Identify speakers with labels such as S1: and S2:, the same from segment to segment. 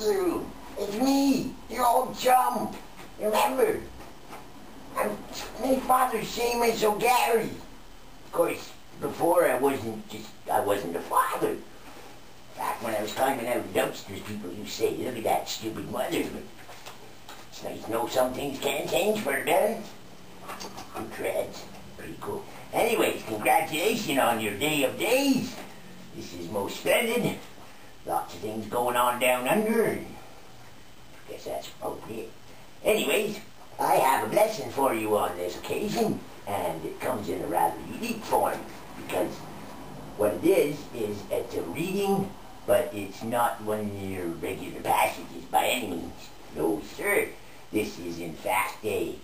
S1: you. It's me, your old chum. Remember? My father's Seamus O'Gary. Of course, before I wasn't a father. Back when I was climbing out of dumpsters, people used to say, look at that stupid mother. But it's nice to know some things can change for the better. Who treads? Pretty cool. Anyways, congratulations on your day of days. This is most splendid. Lots of things going on down under. I guess that's appropriate. Anyways, I have a blessing for you on this occasion, and it comes in a rather unique form, because what it is it's a reading, but it's not one of your regular passages by any means. No, sir. This is, in fact, a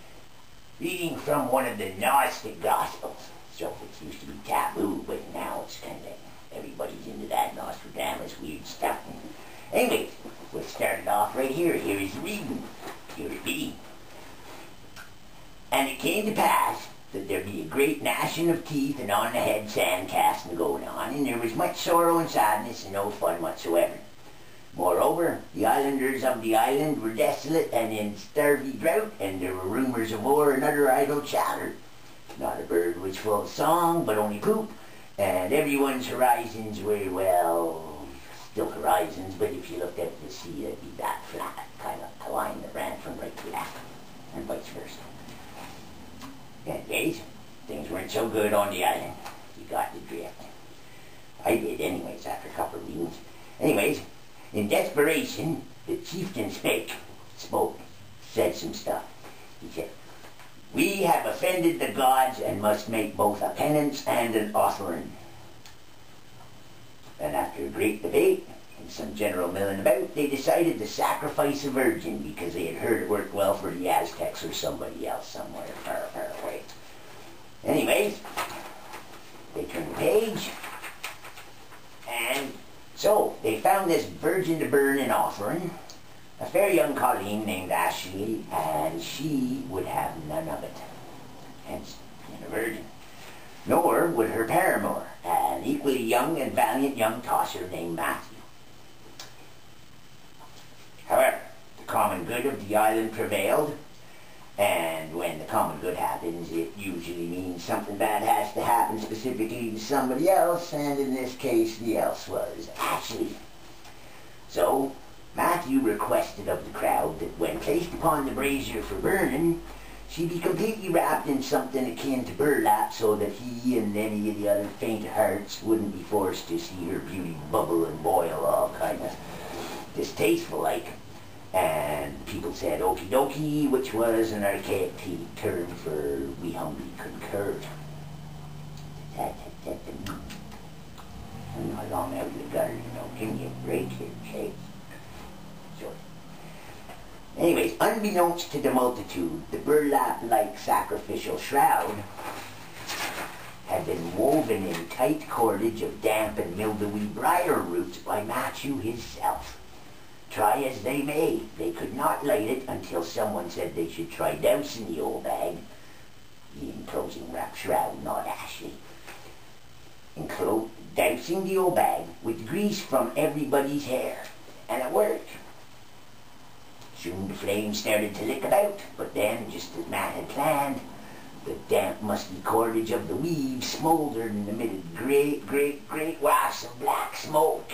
S1: reading from one of the Gnostic Gospels. So it used to be taboo, but now it's kind of, everybody's into that Nostradamus weird stuff. Anyways, we'll start it off right here. Here is the reading. Here it be. And it came to pass that there be a great gnashing of teeth, and on the head sand casting going on, and there was much sorrow and sadness, and no fun whatsoever. Moreover, the islanders of the island were desolate and in starvy drought, and there were rumours of war and other idle chatter. Not a bird was full of song, but only poop, and everyone's horizons were, well, still horizons, but if you looked at the sea, it'd be that flat, kind of a line that ran from right to left, and vice versa. Anyways, things weren't so good on the island. You got the drift. I did anyways, after a couple of readings. Anyways, in desperation, the chieftain spoke, said some stuff. He said, we have offended the gods and must make both a penance and an offering. And after a great debate and some general milling about, they decided to sacrifice a virgin because they had heard it worked well for the Aztecs or somebody else somewhere far, far away. Anyways, they turned the page, and so they found this virgin to burn an offering, a fair young colleen named Ashley, and she would have none of it, hence being a virgin. Nor would her paramour, an equally young and valiant young tosser named Matthew. However, the common good of the island prevailed, and when the common good happens, it usually means something bad has to happen specifically to somebody else, and in this case, the else was Ashley. So, Matthew requested of the crowd that when placed upon the brazier for burning, she be completely wrapped in something akin to burlap so that he and any of the other faint hearts wouldn't be forced to see her beauty bubble and boil all kind of distasteful like. And people said okie dokie, which was an archaic term for we humbly concurred. I'm not long out of the gutter, you know. Give me a break here, Chase. Sure. Anyways, unbeknownst to the multitude, the burlap-like sacrificial shroud had been woven in tight cordage of damp and mildewy briar roots by Matthew himself. Try as they may, they could not light it until someone said they should try dousing the old bag, the enclosing wrap shroud, not Ashley. Dousing the old bag with grease from everybody's hair, and it worked. Soon the flames started to lick about, but then, just as Matt had planned, the damp, musty cordage of the weave smoldered and emitted great wafts of black smoke.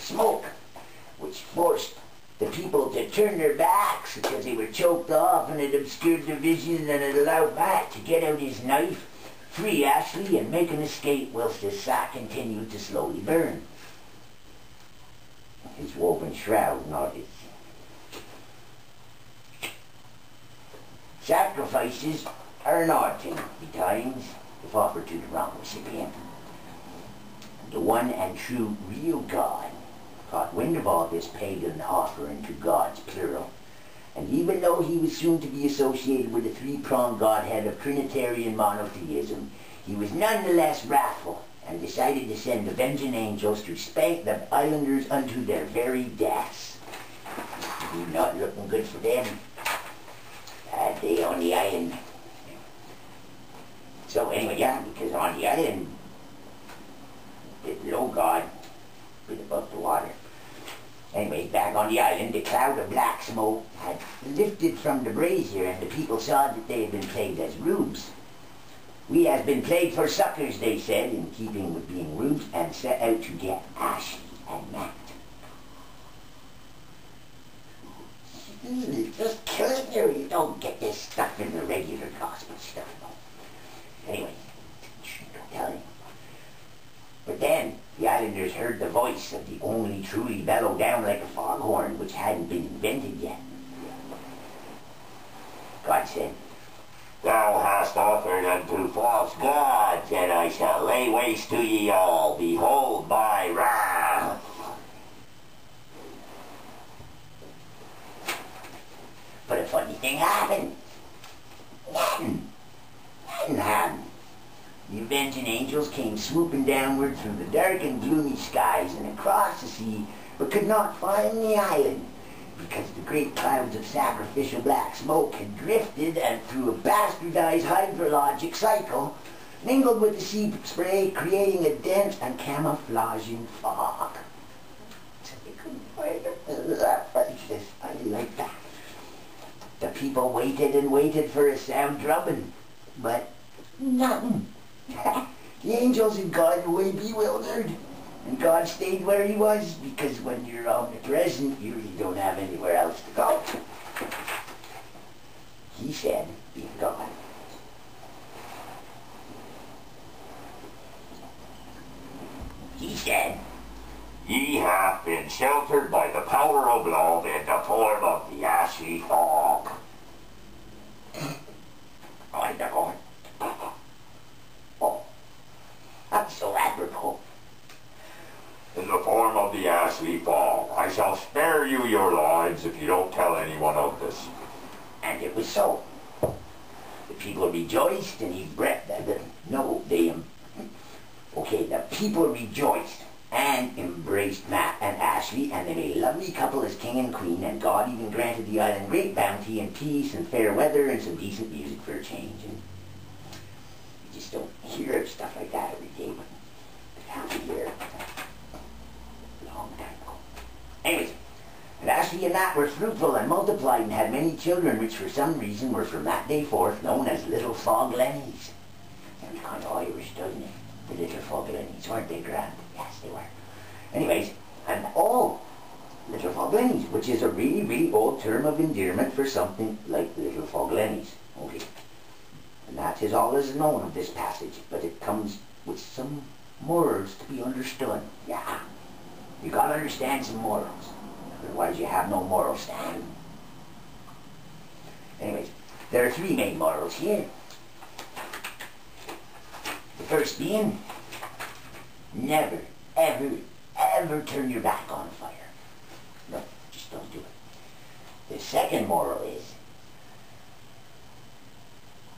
S1: Smoke, which forced the people to turn their backs because they were choked off, and it obscured their vision, and it allowed Matt to get out his knife, free Ashley, and make an escape whilst the sack continued to slowly burn. His woven shroud nodded. Sacrifices are an odd thing betimes, if offered to the wrong recipient. The one and true real God caught wind of all this pagan offering to gods plural, and even though he was soon to be associated with the three-pronged godhead of Trinitarian monotheism, he was nonetheless wrathful and decided to send avenging angels to spank the islanders unto their very deaths. Not looking good for them. Bad day on the island. So anyway, yeah, because on the island, the low god back on the island, the cloud of black smoke had lifted from the brazier, and the people saw that they had been plagued as rubes. We has been plagued for suckers, they said, in keeping with being rubes, and set out to get Ashley and Matt. Just kill it, you don't get this stuff in the regular gospel stuff. Anyway, don't tell him. But then the islanders heard the voice of the only truly bellow down like a foghorn, which hadn't been invented yet. God said, "Thou hast offered unto false gods, and I shall lay waste to ye all. Behold my wrath." But a funny thing happened. Nothing happened. The avenging angels came swooping downward through the dark and gloomy skies and across the sea, but could not find the island, because the great clouds of sacrificial black smoke had drifted and through a bastardized hydrologic cycle, mingled with the sea spray, creating a dense and camouflaging fog. So they couldn't find it. I like that. The people waited and waited for a sound drumming, but nothing. The angels and God were bewildered, and God stayed where he was, because when you're omnipresent, you really don't have anywhere else to go. He said, being God. He said, "Ye have been sheltered by the power of love in the form of the ashy fog." I know. Oh, that's so admirable. "In the form of the ashy fog, I shall spare you your lives if you don't tell anyone of this." And it was so. The people rejoiced, and the people rejoiced and embraced Matt and Ashley, and they made a lovely couple as king and queen, and God even granted the island great bounty and peace and fair weather and some decent music for a change. And you just don't hear of stuff like that every day, but it happened here a long time ago. Anyways, and Ashley and Matt were fruitful and multiplied and had many children, which for some reason were from that day forth known as Little Foglennies. Sounds kind of Irish, doesn't it? The Little Foglennies, weren't they, Grand? Yes, they were. Anyways, and all Little Foglennies, which is a really, really old term of endearment for something like Little Foglennies. Okay. And that is all that is known of this passage, but it comes with some morals to be understood. Yeah. You gotta understand some morals. Otherwise you have no moral stand. Anyways, there are three main morals here. The first being, never, ever, ever turn your back on fire. No, just don't do it. The second moral is,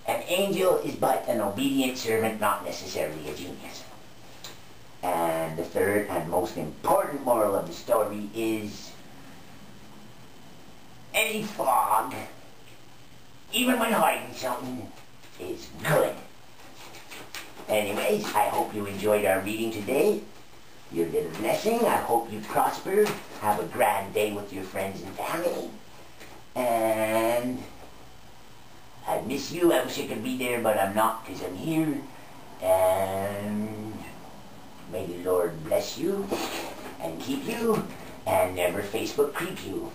S1: an angel is but an obedient servant, not necessarily a genius. And the third and most important moral of the story is, any fog, even when hiding something, is good. Anyways, I hope you enjoyed our reading today. Your little blessing. I hope you prosper. Have a grand day with your friends and family. And I miss you. I wish I could be there, but I'm not, because I'm here. And may the Lord bless you and keep you and never Facebook creep you.